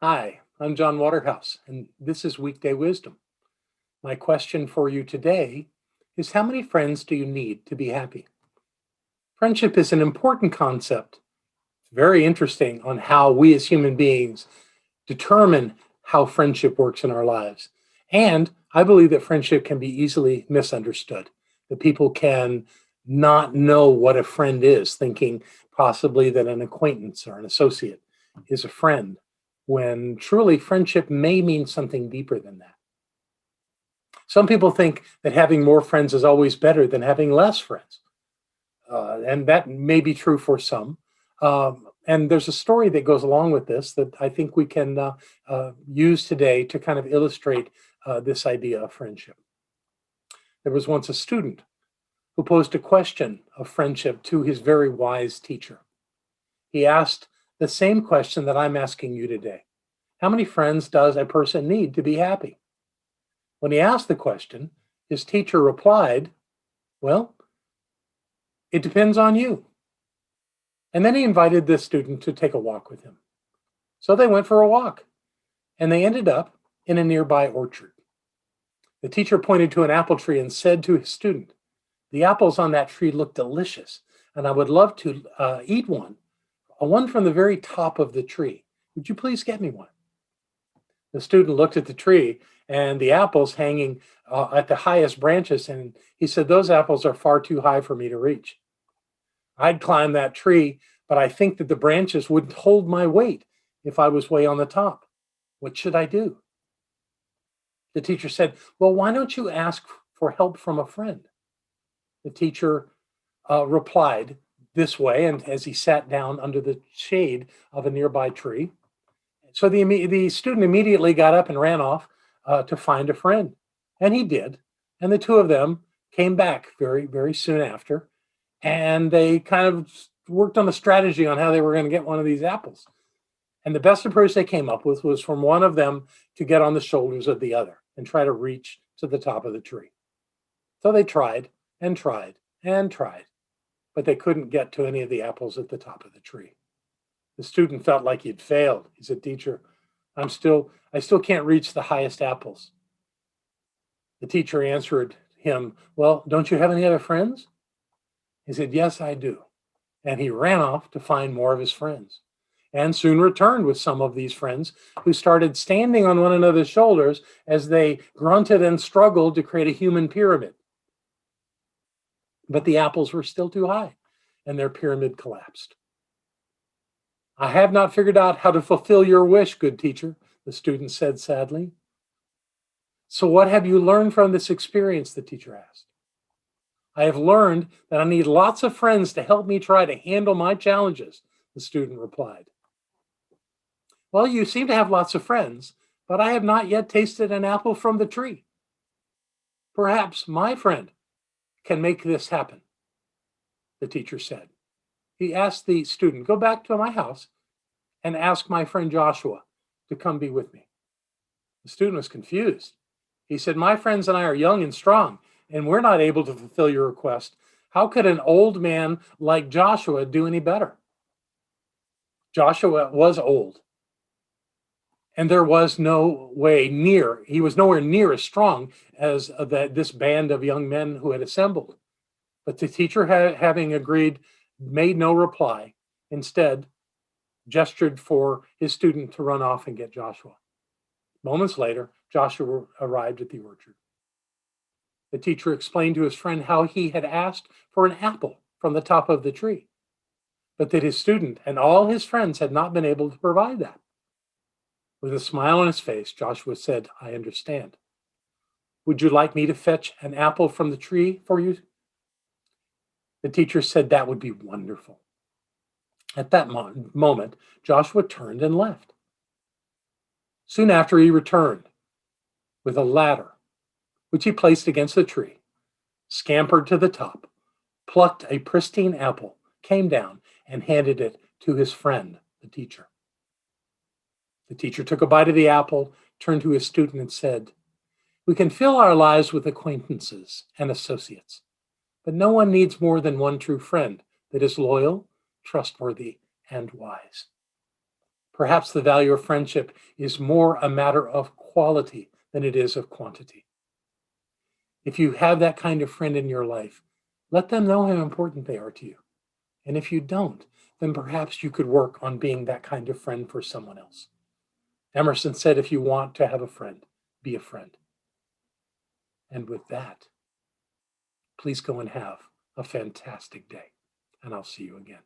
Hi, I'm John Waterhouse, and this is Weekday Wisdom. My question for you today is, how many friends do you need to be happy? Friendship is an important concept. It's very interesting on how we as human beings determine how friendship works in our lives. And I believe that friendship can be easily misunderstood, that people can not know what a friend is, thinking possibly that an acquaintance or an associate is a friend, when truly friendship may mean something deeper than that. Some people think that having more friends is always better than having less friends. And that may be true for some. And there's a story that goes along with this that I think we can use today to kind of illustrate this idea of friendship. There was once a student who posed a question of friendship to his very wise teacher. He asked the same question that I'm asking you today. How many friends does a person need to be happy? When he asked the question, his teacher replied, well, it depends on you. And then he invited the student to take a walk with him. So they went for a walk, and they ended up in a nearby orchard. The teacher pointed to an apple tree and said to his student, the apples on that tree look delicious, and I would love to eat one from the very top of the tree. Would you please get me one? The student looked at the tree and the apples hanging at the highest branches, and he said, those apples are far too high for me to reach. I'd climb that tree, but I think that the branches wouldn't hold my weight if I was way on the top. What should I do? The teacher said, well, why don't you ask for help from a friend? The teacher replied this way, and as he sat down under the shade of a nearby tree. So the student immediately got up and ran off to find a friend. And he did. And the two of them came back very, very soon after. And they kind of worked on a strategy on how they were going to get one of these apples. And the best approach they came up with was from one of them to get on the shoulders of the other and try to reach to the top of the tree. So they tried and tried and tried, but they couldn't get to any of the apples at the top of the tree. The student felt like he'd failed. He said, teacher, I still can't reach the highest apples. The teacher answered him, well, don't you have any other friends? He said, yes, I do. And he ran off to find more of his friends and soon returned with some of these friends who started standing on one another's shoulders as they grunted and struggled to create a human pyramid. But the apples were still too high and their pyramid collapsed. I have not figured out how to fulfill your wish, good teacher, the student said sadly. So what have you learned from this experience? The teacher asked. I have learned that I need lots of friends to help me try to handle my challenges, the student replied. Well, you seem to have lots of friends, but I have not yet tasted an apple from the tree. Perhaps my friend can make this happen, the teacher said. He asked the student, go back to my house and ask my friend Joshua to come be with me. The student was confused. He said, my friends and I are young and strong, and we're not able to fulfill your request. How could an old man like Joshua do any better? Joshua was old, and there was he was nowhere near as strong as this band of young men who had assembled. But the teacher, having agreed, made no reply. Instead, gestured for his student to run off and get Joshua. Moments later, Joshua arrived at the orchard. The teacher explained to his friend how he had asked for an apple from the top of the tree, but that his student and all his friends had not been able to provide that. With a smile on his face, Joshua said, I understand. Would you like me to fetch an apple from the tree for you? The teacher said that would be wonderful. At that moment, Joshua turned and left. Soon after, he returned with a ladder, which he placed against the tree, scampered to the top, plucked a pristine apple, came down, and handed it to his friend, the teacher. The teacher took a bite of the apple, turned to his student, and said, we can fill our lives with acquaintances and associates, but no one needs more than one true friend that is loyal, trustworthy, and wise. Perhaps the value of friendship is more a matter of quality than it is of quantity. If you have that kind of friend in your life, let them know how important they are to you. And if you don't, then perhaps you could work on being that kind of friend for someone else. Emerson said, if you want to have a friend, be a friend. And with that, please go and have a fantastic day. And I'll see you again.